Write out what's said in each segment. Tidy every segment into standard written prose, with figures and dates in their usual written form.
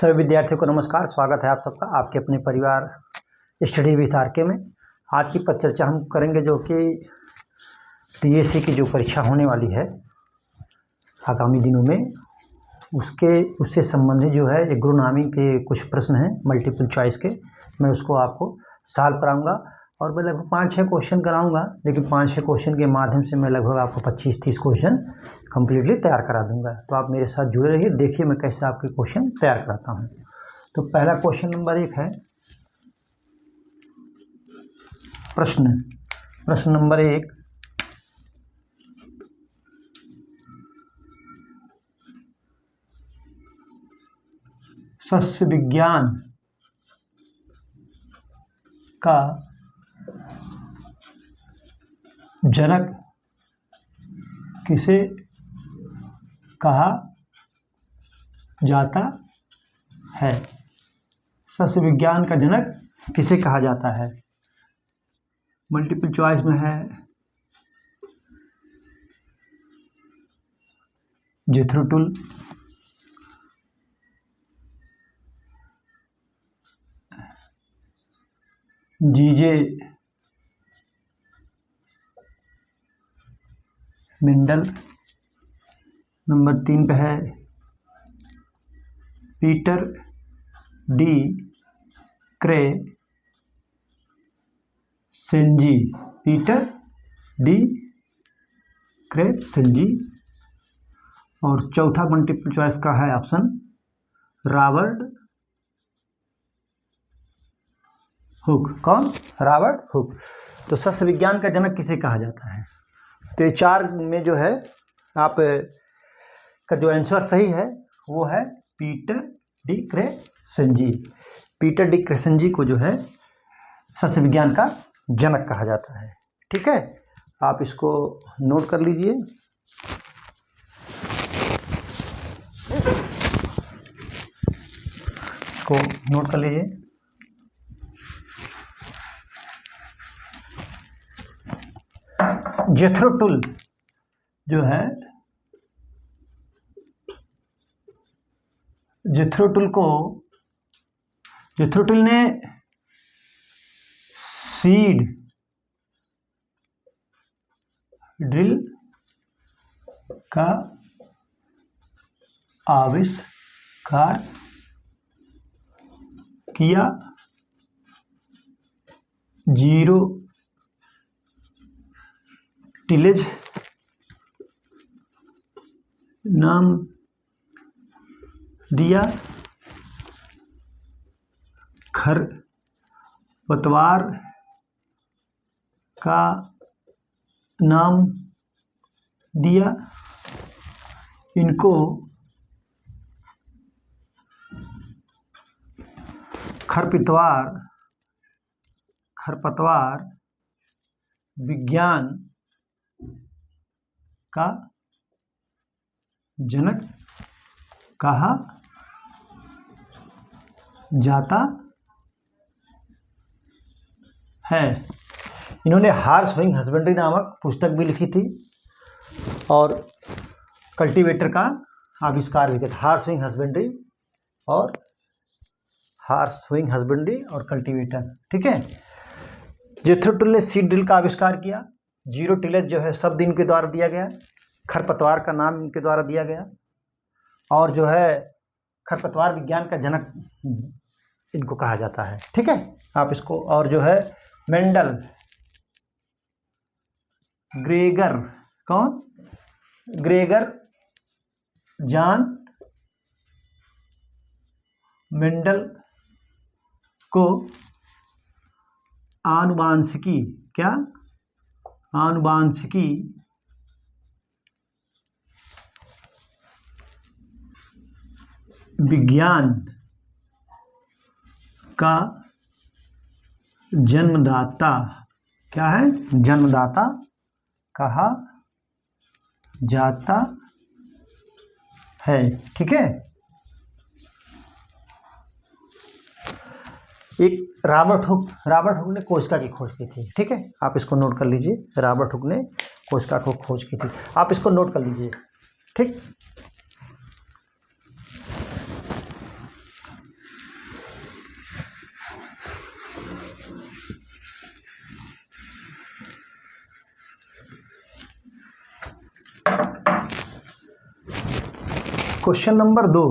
सभी विद्यार्थियों को नमस्कार। स्वागत है आप सबका आपके अपने परिवार स्टडी विथ आरके में। आज की परिचर्चा हम करेंगे जो कि पीएससी की जो परीक्षा होने वाली है आगामी दिनों में, उससे संबंधित जो है एक गुरुनामी के कुछ प्रश्न हैं मल्टीपल चॉइस के। मैं उसको आपको सॉल्व कराऊंगा और मैं लगभग 5-6 क्वेश्चन कराऊंगा, लेकिन 5-6 क्वेश्चन के माध्यम से मैं लगभग आपको 25-30 क्वेश्चन कम्प्लीटली तैयार करा दूंगा। तो आप मेरे साथ जुड़े रहिए, देखिए मैं कैसे आपके क्वेश्चन तैयार कराता हूं। तो पहला क्वेश्चन नंबर 1 है, प्रश्न नंबर 1, सस्य विज्ञान का जनक किसे कहा जाता है? सस्य विज्ञान का जनक किसे कहा जाता है? मल्टीपल चॉइस में है जेथरो टुल, जीजे मेंडल, नंबर 3 पे है पीटर डी क्रेसेंजी, पीटर डी क्रेसेंजी। और चौथा मल्टीपल चॉइस का है ऑप्शन रॉबर्ट हुक। कौन? Robert Hooke. तो सस्य विज्ञान का जनक किसे कहा जाता है? तो ये 4 में जो है आप का जो आंसर सही है वो है पीटर डी क्रेसेंजी। पीटर डी क्रेसेंजी को जो है सस्य विज्ञान का जनक कहा जाता है। ठीक है, आप इसको नोट कर लीजिए। इसको नोट कर लीजिए। जेथरो टुल जो है, जेथरो टुल ने सीड ड्रिल का आविष्कार किया। 0 टिलेज नाम दिया। खरपतवार का नाम दिया। इनको खरपतवार विज्ञान का जनक कहा जाता है। इन्होंने हार्स-विंग हस्बेंड्री नामक पुस्तक भी लिखी थी और कल्टीवेटर का आविष्कार भी किया। हार्स-विंग हस्बेंड्री और कल्टीवेटर। ठीक है, जेथरो टुल ने सीड ड्रिल का आविष्कार किया। 0 टिलेज जो है शब्द इनके द्वारा दिया गया। खरपतवार का नाम इनके द्वारा दिया गया और जो है खरपतवार विज्ञान का जनक इनको कहा जाता है। ठीक है, आप इसको, और जो है मेंडल ग्रेगर, कौन? ग्रेगर जॉन मेंडल को आनुवांशिकी विज्ञान का जन्मदाता, क्या है? जन्मदाता कहा जाता है। ठीक है, एक रॉबर्ट हुक ने कोशिका की खोज की थी। ठीक है, आप इसको नोट कर लीजिए। रॉबर्ट हुक ने कोशिका को खोज की थी, आप इसको नोट कर लीजिए। ठीक, क्वेश्चन नंबर 2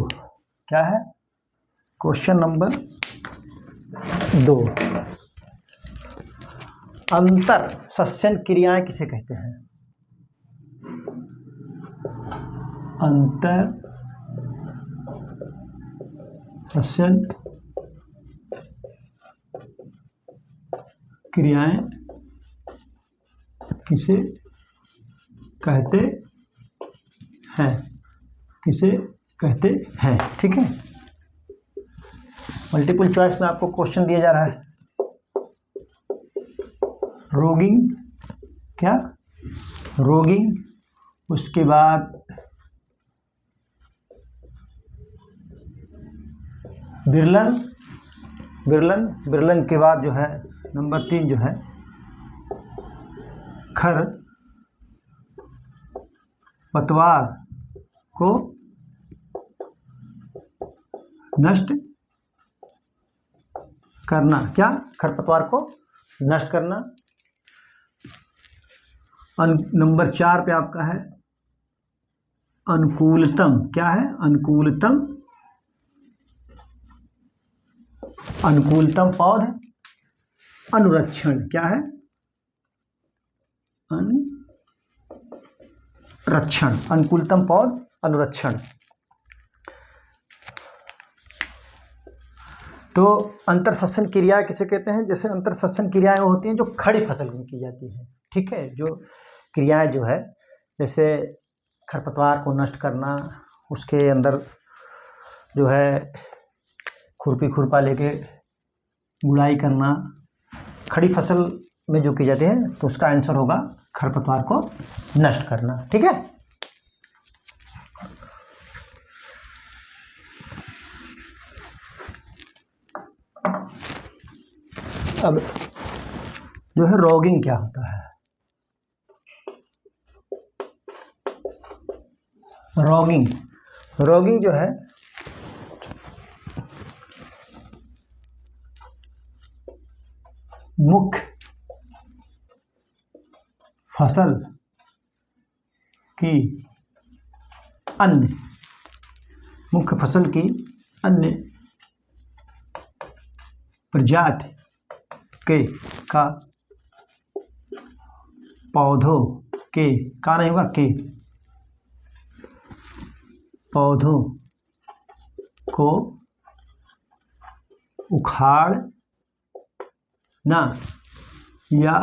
क्या है? क्वेश्चन नंबर 2, अंतर सस्यन क्रियाएं किसे कहते हैं? अंतर सस्यन क्रियाएं किसे कहते हैं? किसे कहते हैं? ठीक है, मल्टीपल चॉइस में आपको क्वेश्चन दिया जा रहा है। रोगिंग, क्या? रोगिंग, उसके बाद बिरलन, बिरलन, बिरलन के बाद जो है नंबर 3 जो है खर पतवार को नष्ट करना। क्या? खरपतवार को नष्ट करना। नंबर 4 पे आपका है अनुकूलतम। क्या है? अनुकूलतम, अनुकूलतम पौध अनुरक्षण। क्या है? अनुरक्षण, अनुकूलतम पौध अनुरक्षण। तो अंतर सस्यन क्रियाएं किसे कहते हैं? जैसे अंतर सस्यन क्रियाएं वो होती हैं जो खड़ी फसल में की जाती हैं। ठीक है, जो क्रियाएं जो है जैसे खरपतवार को नष्ट करना, उसके अंदर जो है खुरपी खुरपा लेके गुड़ाई करना, खड़ी फसल में जो की जाती है, तो उसका आंसर होगा खरपतवार को नष्ट करना। ठीक है, अब जो है रॉगिंग क्या होता है? रॉगिंग, रॉगिंग जो है मुख्य फसल की अन्य, मुख्य फसल की अन्य प्रजाति के का पौधों के का नहीं होगा के पौधों को उखाड़ना या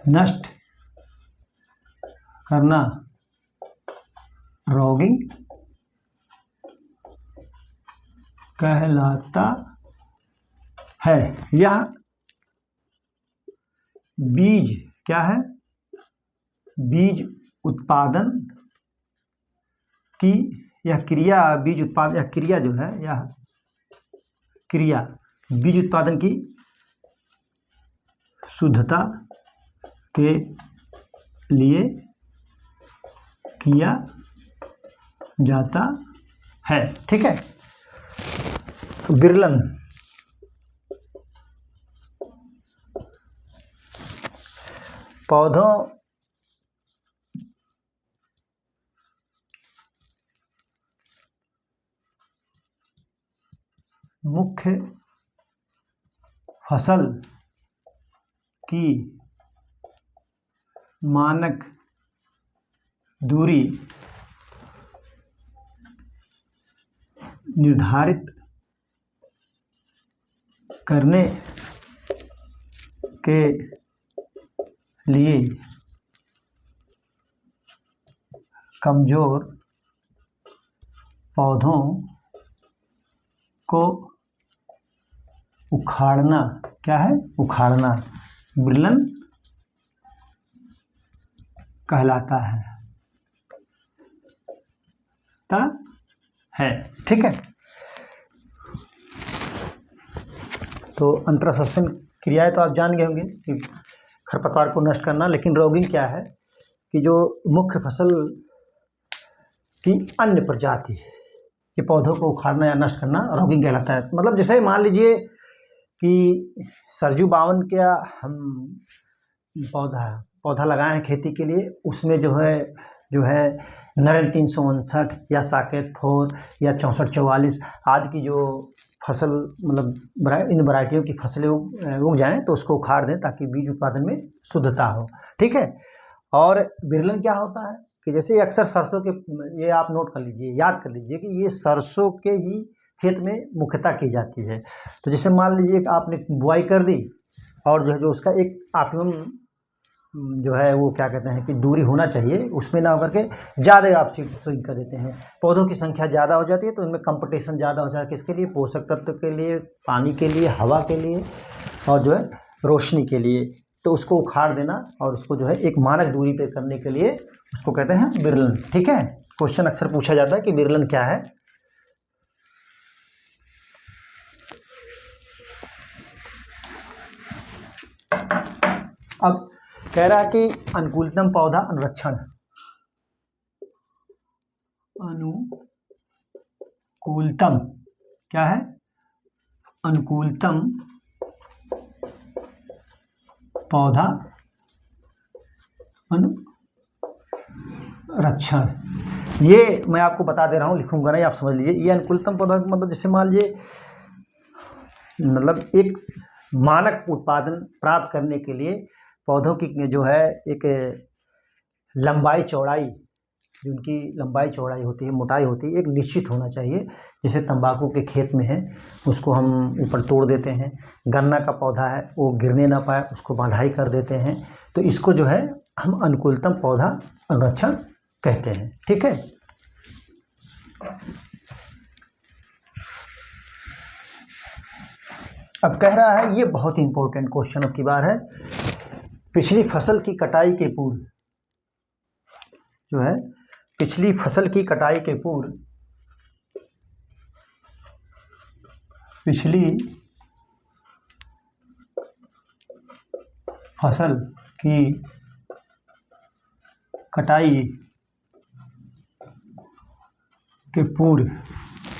नष्ट करना रॉगिंग कहलाता है। यह बीज, क्या है? बीज उत्पादन की यह क्रिया, बीज उत्पादन, यह क्रिया जो है, यह क्रिया बीज उत्पादन की शुद्धता के लिए किया जाता है। ठीक है, बिरलन, पौधों मुख्य फसल की मानक दूरी निर्धारित करने के लिए कमजोर पौधों को उखाड़ना, क्या है? उखाड़ना बिरलन कहलाता है। ठीक है, तो अंतरसस्यन क्रियाएं तो आप जान गए होंगे कि खरपतवार को नष्ट करना, लेकिन रॉगिंग क्या है कि जो मुख्य फसल की अन्य प्रजाति के पौधों को उखाड़ना या नष्ट करना रॉगिंग कहलाता है। मतलब जैसे मान लीजिए कि सरजू बावन का हम पौधा है, पौधा लगाए हैं खेती के लिए, उसमें जो है नरेंद्र 359 या साकेत 4 या 6444 आदि की जो फसल मतलब इन वैरायटियों की फसलें उग जाएं तो उसको उखाड़ दें ताकि बीज उत्पादन में शुद्धता हो। ठीक है। और बिरलन क्या होता है कि जैसे अक्सर सरसों के, ये आप नोट कर लीजिए, याद कर लीजिए कि ये सरसों के ही खेत में मुख्यतः की जाती है। तो जैसे मान लीजिए कि आपने बुआई कर दी और जो उसका एक ऑप्टिमम जो है वो क्या कहते हैं कि दूरी होना चाहिए, उसमें ना होकर के ज़्यादा आप स्विंग कर देते हैं, पौधों की संख्या ज़्यादा हो जाती है तो इनमें कंपटीशन ज़्यादा हो जाता है। किसके लिए? पोषक तत्व के लिए, पानी के लिए, हवा के लिए और जो है रोशनी के लिए। तो उसको उखाड़ देना और उसको जो है एक मानक दूरी पे करने के लिए उसको कहते हैं बिरलन। ठीक है। क्वेश्चन अक्सर पूछा जाता है कि बिरलन क्या है। अब कह रहा है कि अनुकूलतम पौधा अनुरक्षण, अनुकूलतम क्या है? अनुकूलतम पौधा अनुरक्षण, ये मैं आपको बता दे रहा हूँ, लिखूंगा नहीं, आप समझ लीजिए। ये अनुकूलतम पौधा मतलब जैसे मान लीजिए मतलब एक मानक उत्पादन प्राप्त करने के लिए पौधों की जो है एक लंबाई चौड़ाई, जिनकी लंबाई चौड़ाई होती है, मोटाई होती है, एक निश्चित होना चाहिए। जैसे तंबाकू के खेत में है, उसको हम ऊपर तोड़ देते हैं। गन्ना का पौधा है, वो गिरने ना पाए उसको बांधाई कर देते हैं। तो इसको जो है हम अनुकूलतम पौधा अनुरक्षण कहते हैं। ठीक है। अब कह रहा है, ये बहुत ही इंपॉर्टेंट क्वेश्चन अब की बार है, पिछली फसल की कटाई के पूर्व जो है, पिछली फसल की कटाई के पूर्व, पिछली फसल की कटाई के पूर्व,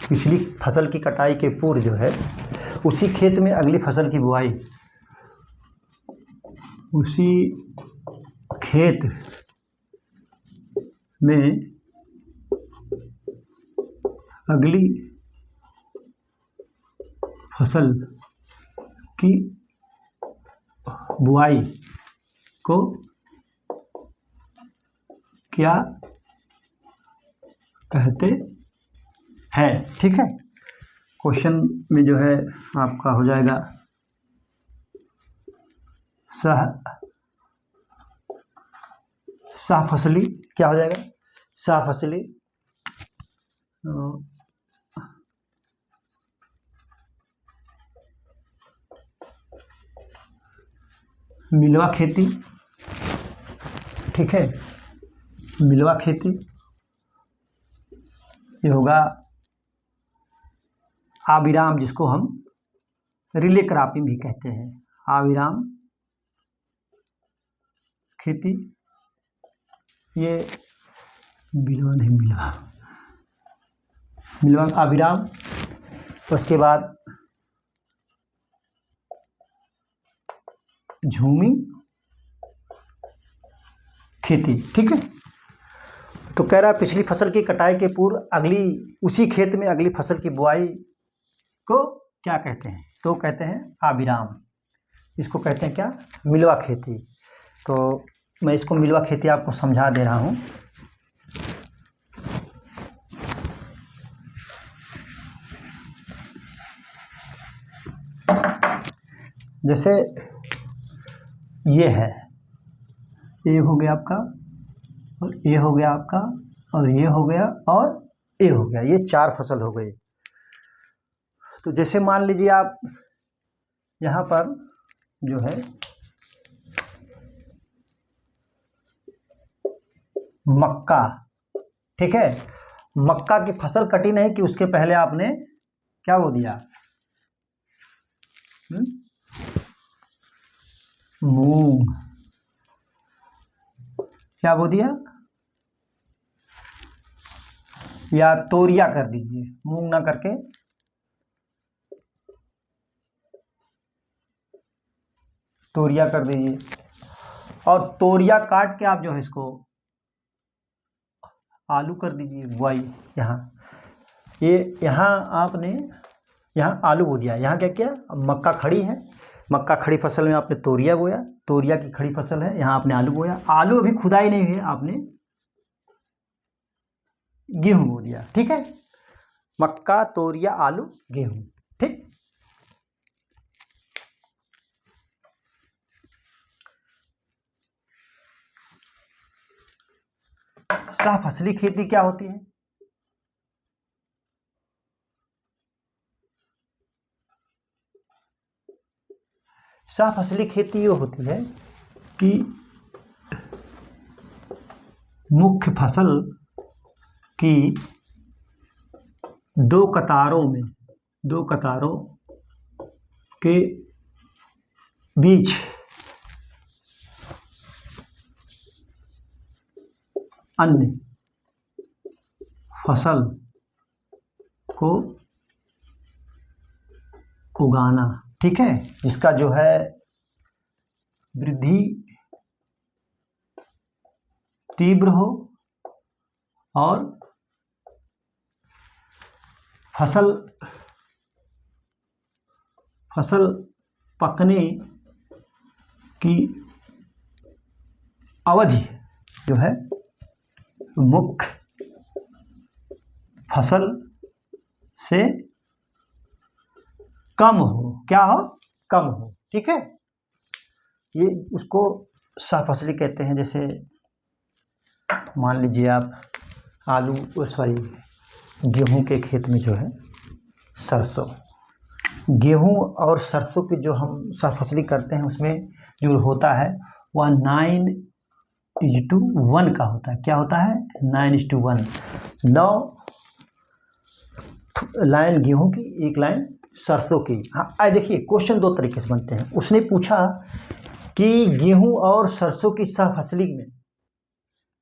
पिछली फसल की कटाई के पूर्व जो है उसी खेत में अगली फसल की बुआई, उसी खेत में अगली फसल की बुआई को क्या कहते हैं। ठीक है। क्वेश्चन में जो है आपका हो जाएगा सहफसली, क्या हो जाएगा? सहफसली मिलवा खेती। ठीक है। मिलवा खेती ये होगा आविराम, जिसको हम रिले क्रॉपिंग भी कहते हैं, आविराम खेती। ये मिलवा नहीं, मिलवा आविराम। उसके बाद झूमिंग खेती। ठीक है। तो कह रहा है पिछली फसल की कटाई के पूर्व अगली, उसी खेत में अगली फसल की बुआई को क्या कहते हैं? तो कहते हैं आविराम। इसको कहते हैं क्या? मिलवा खेती। तो मैं इसको मिलवा खेती आपको समझा दे रहा हूँ। जैसे ये है, ये हो गया आपका, और ये हो गया आपका, और ये हो गया, और ये हो गया, ये 4 फसल हो गई। तो जैसे मान लीजिए आप यहाँ पर जो है मक्का, ठीक है, मक्का की फसल कटी नहीं कि उसके पहले आपने क्या बो दिया? मूंग। क्या बो दिया? या तोरिया कर दीजिए, मूंग ना करके तोरिया कर दीजिए। और तोरिया काट के आप जो है इसको आलू कर दीजिए बुआई। यहाँ ये यहाँ आपने यहाँ आलू बो दिया, यहाँ क्या किया, अब मक्का खड़ी है, मक्का खड़ी फसल में आपने तोरिया बोया, तोरिया की खड़ी फसल है, यहाँ आपने आलू बोया, आलू अभी खुदाई नहीं हुई, आपने गेहूं बो दिया। ठीक है, मक्का तोरिया आलू गेहूं। ठीक, सहफसली खेती क्या होती है? सहफसली खेती ये होती है कि मुख्य फसल की दो कतारों के बीच अन्य फसल को उगाना। ठीक है, इसका जो है वृद्धि तीव्र हो और फसल पकने की अवधि जो है मुख्य फसल से कम हो। क्या हो? कम हो। ठीक है, ये उसको सहफसली कहते हैं। जैसे मान लीजिए आप गेहूं के खेत में जो है सरसों, गेहूं और सरसों की जो हम सहफसली करते हैं उसमें जो होता है वह 9:1 का होता है। क्या होता है? 9:1। 9 लाइन गेहूं की, 1 लाइन सरसों की। हाँ, देखिए क्वेश्चन दो तरीके से बनते हैं। उसने पूछा कि गेहूं और सरसों की सहफसली में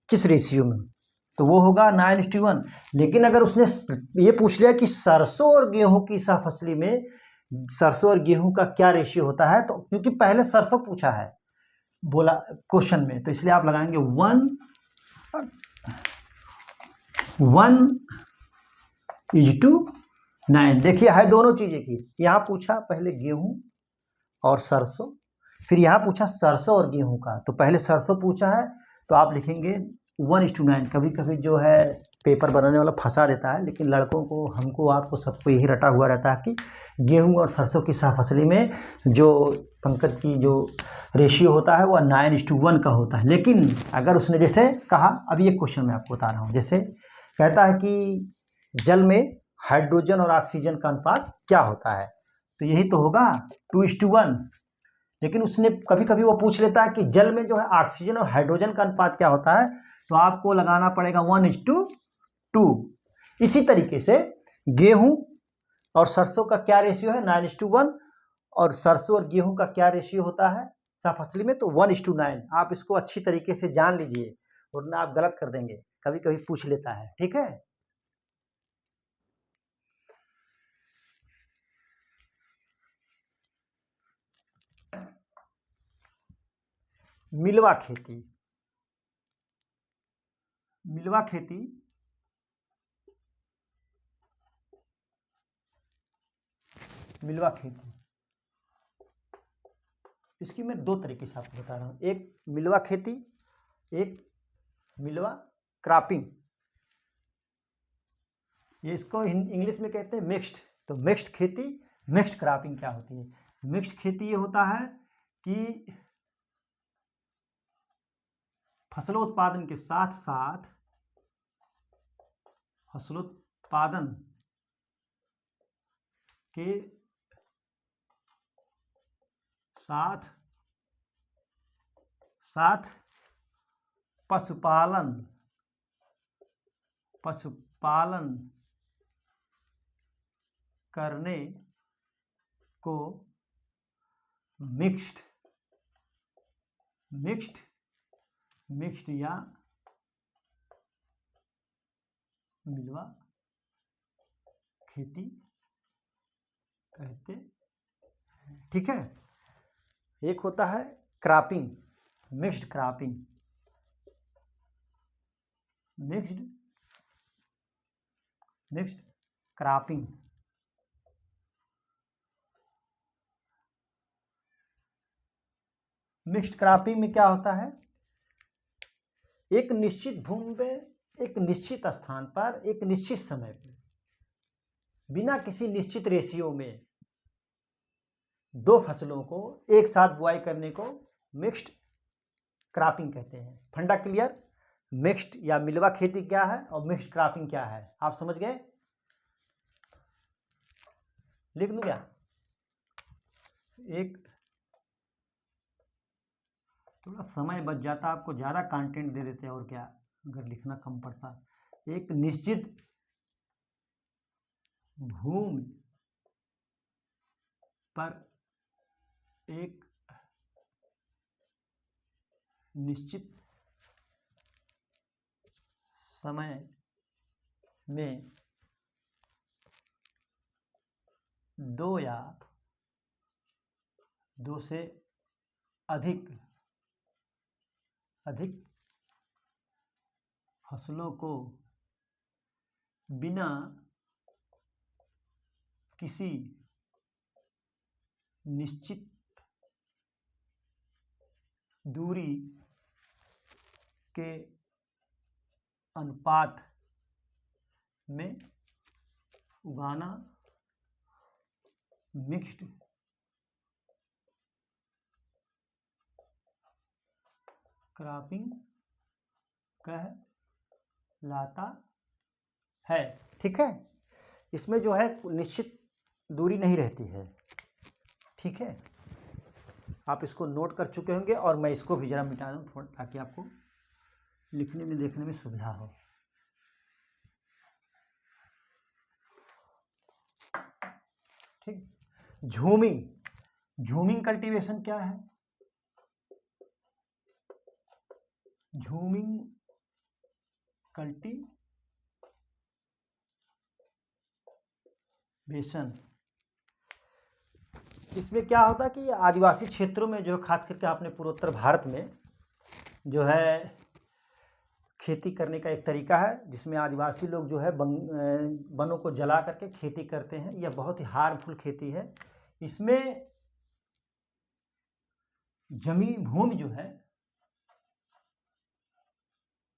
किस रेशियो में, तो वो होगा 9:1। लेकिन अगर उसने ये पूछ लिया कि सरसों और गेहूं की सहफसली में सरसों और गेहूं का क्या रेशियो होता है, तो क्योंकि पहले सरसों पूछा है बोला क्वेश्चन में, तो इसलिए आप लगाएंगे 1:9। देखिए है दोनों चीजें की, यहाँ पूछा पहले गेहूं और सरसों, फिर यहाँ पूछा सरसों और गेहूं का, तो पहले सरसों पूछा है तो आप लिखेंगे 1:9। कभी कभी जो है पेपर बनाने वाला फंसा देता है, लेकिन लड़कों को, हमको, आपको, सबको यही रटा हुआ रहता है कि गेहूं और सरसों की सहफसली में जो पंकज की जो रेशियो होता है वह 9:1 का होता है। लेकिन अगर उसने जैसे कहा, अब ये क्वेश्चन मैं आपको बता रहा हूँ, जैसे कहता है कि जल में हाइड्रोजन और ऑक्सीजन का अनुपात क्या होता है, तो यही तो होगा 2:1। लेकिन उसने कभी कभी वो पूछ लेता है कि जल में जो है ऑक्सीजन और हाइड्रोजन का अनुपात क्या होता है, तो आपको लगाना पड़ेगा 1:2। इसी तरीके से गेहूं और सरसों का क्या रेशियो है? 9:1। और सरसों और गेहूं का क्या रेशियो होता है सहफसली में? तो 1:9। आप इसको अच्छी तरीके से जान लीजिए, वरना आप गलत कर देंगे, कभी कभी पूछ लेता है। ठीक है, मिलवा खेती। मिलवा खेती इसकी मैं दो तरीके से आपको बता रहा हूँ। एक मिलवा खेती, एक मिलवा क्रॉपिंग। ये इसको इंग्लिश में कहते हैं मिक्स्ड। तो मिक्स्ड खेती, मिक्स्ड क्रॉपिंग क्या होती है? मिक्स्ड खेती ये होता है कि फसलोत्पादन के साथ साथ फसलोत्पादन के साथ साथ पशुपालन करने को मिक्स्ड या मिलवा खेती कहते हैं। ठीक है, एक होता है cropping mixed cropping, mixed cropping. Mixed cropping में क्या होता है, एक निश्चित भूमि पे, एक निश्चित स्थान पर, एक निश्चित समय पर, बिना किसी निश्चित रेशियो में दो फसलों को एक साथ बुआई करने को मिक्स्ड क्रॉपिंग कहते हैं। फंडा क्लियर? मिक्स्ड या मिलवा खेती क्या है और मिक्स्ड क्रॉपिंग क्या है, आप समझ गए? लिख दूं क्या? एक थोड़ा समय बच जाता, आपको ज़्यादा कंटेंट दे देते हैं और क्या, अगर लिखना कम पड़ता। एक निश्चित भूमि पर एक निश्चित समय में दो या दो से अधिक फसलों को बिना किसी निश्चित दूरी के अनुपात में उगाना मिक्स्ड क्रॉपिंग कहलाता है। ठीक है, इसमें जो है निश्चित दूरी नहीं रहती है। ठीक है, आप इसको नोट कर चुके होंगे और मैं इसको भी जरा मिटा दूं थोड़ा, ताकि आपको लिखने में देखने में सुविधा हो। ठीक, झूमिंग कल्टीवेशन क्या है? झूमिंग कल्टीवेशन, इसमें क्या होता है कि आदिवासी क्षेत्रों में जो खास करके अपने पूर्वोत्तर भारत में जो है खेती करने का एक तरीका है, जिसमें आदिवासी लोग जो है वनों को जला करके खेती करते हैं। यह बहुत ही हार्मफुल खेती है। इसमें भूमि जो है,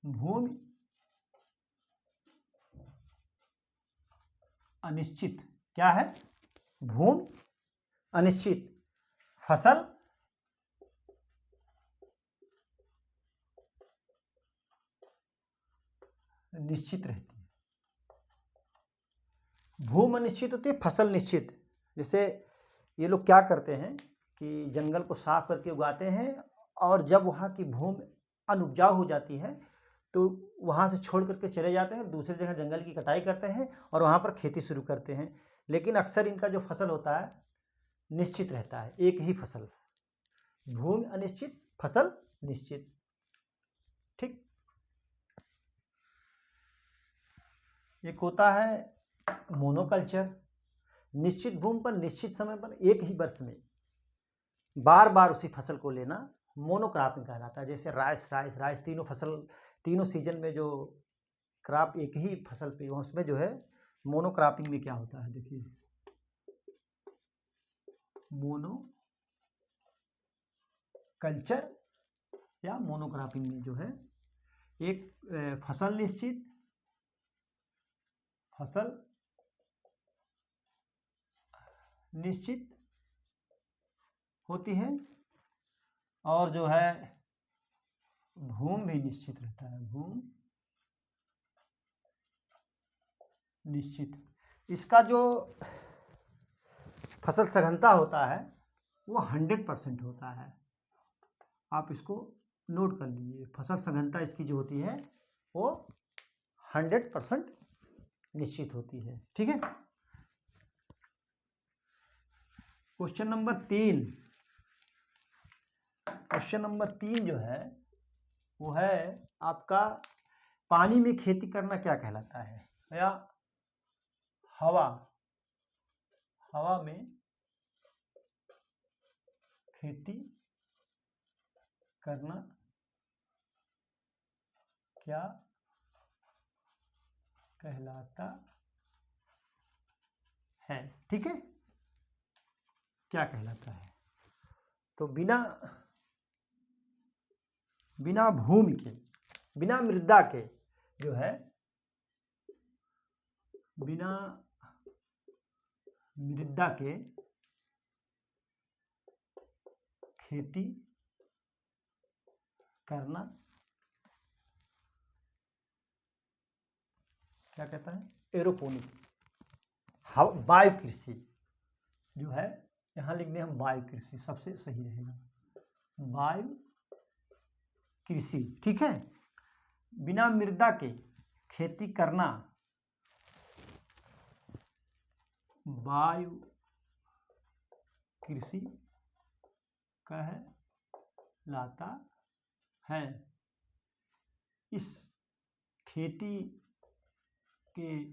भूमि अनिश्चित, क्या है? भूमि अनिश्चित, फसल निश्चित रहती है। भूमि अनिश्चित होती है, फसल निश्चित। जैसे ये लोग क्या करते हैं कि जंगल को साफ करके उगाते हैं, और जब वहाँ की भूमि अनुपजाऊ हो जाती है तो वहाँ से छोड़ करके चले जाते हैं, दूसरी जगह जंगल की कटाई करते हैं और वहाँ पर खेती शुरू करते हैं। लेकिन अक्सर इनका जो फसल होता है निश्चित रहता है, एक ही फसल। भूमि अनिश्चित, फसल निश्चित। ठीक, एक होता है मोनोकल्चर, निश्चित भूमि पर निश्चित समय पर एक ही वर्ष में बार बार उसी फसल को लेना मोनोक्रॉपिंग कहलाता है। जैसे राइस तीनों सीजन में जो क्रॉप एक ही फसल पे, उसमें जो है मोनोक्रॉपिंग में क्या होता है, देखिए मोनोकल्चर या मोनोक्रॉपिंग में जो है एक फसल निश्चित होती है और जो है भूमि भी निश्चित रहता है, भूमि निश्चित। इसका जो फसल सघनता होता है वो 100% होता है। आप इसको नोट कर लीजिए, फसल सघनता इसकी जो होती है वो 100% निश्चित होती है। ठीक है, क्वेश्चन नंबर 3 जो है वो है आपका, पानी में खेती करना क्या कहलाता है, या हवा में खेती करना क्या कहलाता है। ठीक है, क्या कहलाता है। तो बिना भूमि के, बिना मृदा के जो है, बिना मृदा के खेती करना क्या कहता है, एरोपोनिक, वायु कृषि जो है, यहाँ लिख दें हम वायु कृषि, सबसे सही रहेगा वायु कृषि। ठीक है, बिना मृदा के खेती करना वायु कृषि कहलाता है। इस खेती के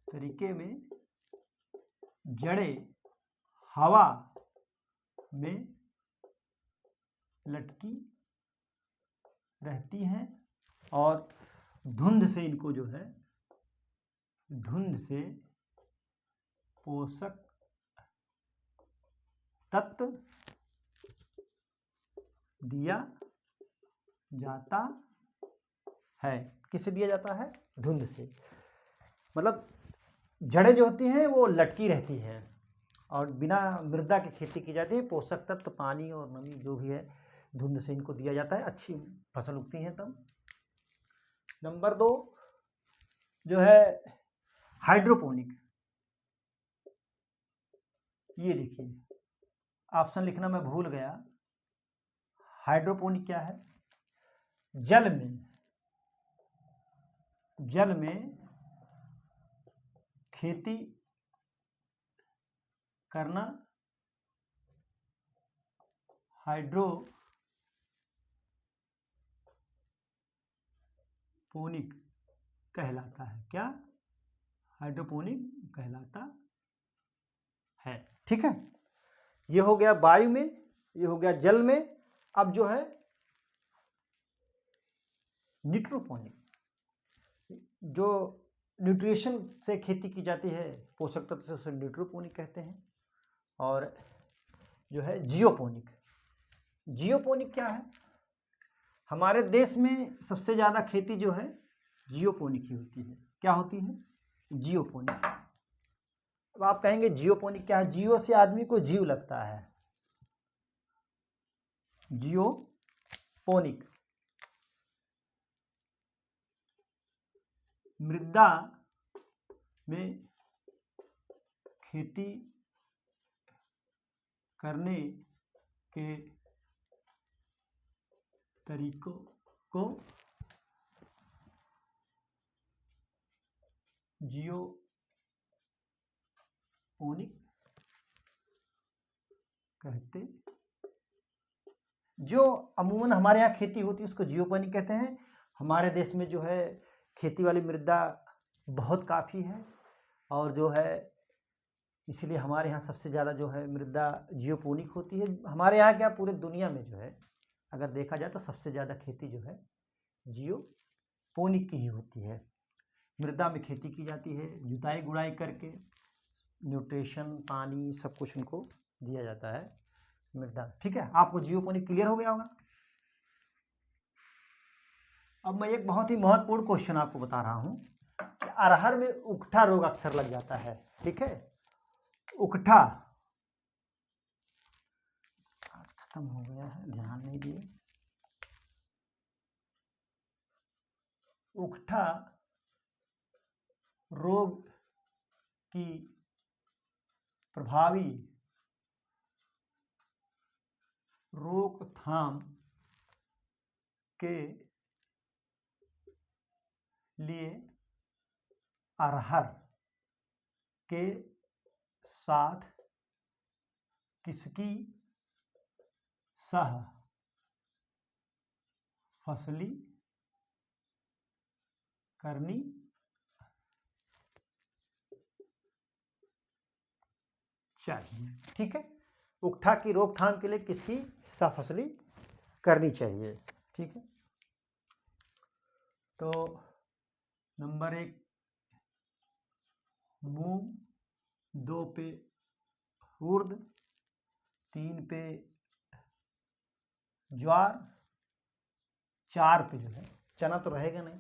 तरीके में जड़ें हवा में लटकी रहती हैं और धुंध से इनको जो है, धुंध से पोषक तत्व दिया जाता है। किससे दिया जाता है, धुंध से। मतलब जड़ें जो होती हैं वो लटकी रहती हैं और बिना मृदा की खेती की जाती है, पोषक तत्व पानी और नमी जो भी है धुंध से इनको दिया जाता है, अच्छी फसल उगती है तब। नंबर 2 जो है हाइड्रोपोनिक। ये देखिए, ऑप्शन लिखना मैं भूल गया। हाइड्रोपोनिक क्या है, जल में खेती करना हाइड्रोपोनिक कहलाता है। क्या, हाइड्रोपोनिक कहलाता है। ठीक है, ये हो गया वायु में, ये हो गया जल में। अब जो है न्यूट्रोपोनिक, जो न्यूट्रिशन से खेती की जाती है, पोषक तत्व से, उसे न्यूट्रोपोनिक कहते हैं। और जो है जियोपोनिक। जियोपोनिक क्या है, हमारे देश में सबसे ज़्यादा खेती जो है जियोपोनिक ही होती है। क्या होती है, जियोपोनिक। अब आप कहेंगे जियोपोनिक क्या है, जियो से आदमी को जीव लगता है। जियोपोनिक मृदा में खेती करने के तरीकों को जियोपोनिक कहते। जो अमूमन हमारे यहाँ खेती होती है उसको जियोपोनिक कहते हैं। हमारे देश में जो है खेती वाली मृदा बहुत काफ़ी है और जो है इसलिए हमारे यहाँ सबसे ज़्यादा जो है मृदा जियोपोनिक होती है। हमारे यहाँ क्या, पूरे दुनिया में जो है अगर देखा जाए तो सबसे ज़्यादा खेती जो है जियोपोनिक की ही होती है। मृदा में खेती की जाती है, जुताई गुड़ाई करके न्यूट्रिशन पानी सब कुछ उनको दिया जाता है मृदा। ठीक है, आपको जियोपोनिक क्लियर हो गया होगा। अब मैं एक बहुत ही महत्वपूर्ण क्वेश्चन आपको बता रहा हूँ कि अरहर में उकठा रोग अक्सर लग जाता है। ठीक है, उकठा, आज खत्म हो गया है, ध्यान नहीं दिए। उकठा रोग की प्रभावी रोकथाम के लिए अरहर के साथ किसकी सह फसली करनी चाहिए। ठीक है, उकठा की रोकथाम के लिए किसकी हिस्सा फसली करनी चाहिए। ठीक है, तो नंबर 1 मूंग, 2 पे उर्द, 3 पे ज्वार, 4 पे जो है चना तो रहेगा नहीं,